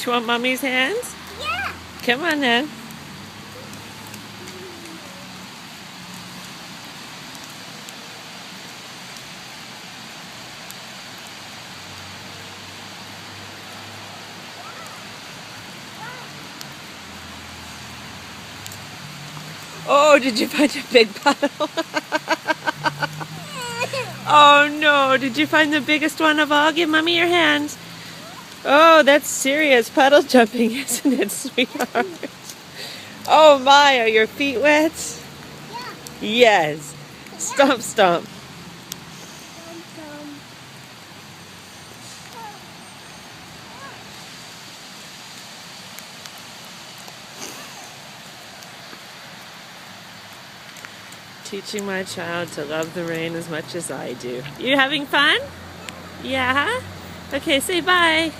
You want Mommy's hands? Yeah. Come on then. Oh, did you find a big puddle? Oh no, did you find the biggest one of all? Give Mommy your hands. Oh, that's serious puddle jumping, isn't it, sweetheart? Oh my, are your feet wet? Yeah. Yes. Stomp, stomp. Teaching my child to love the rain as much as I do. You having fun? Yeah? Okay, say bye.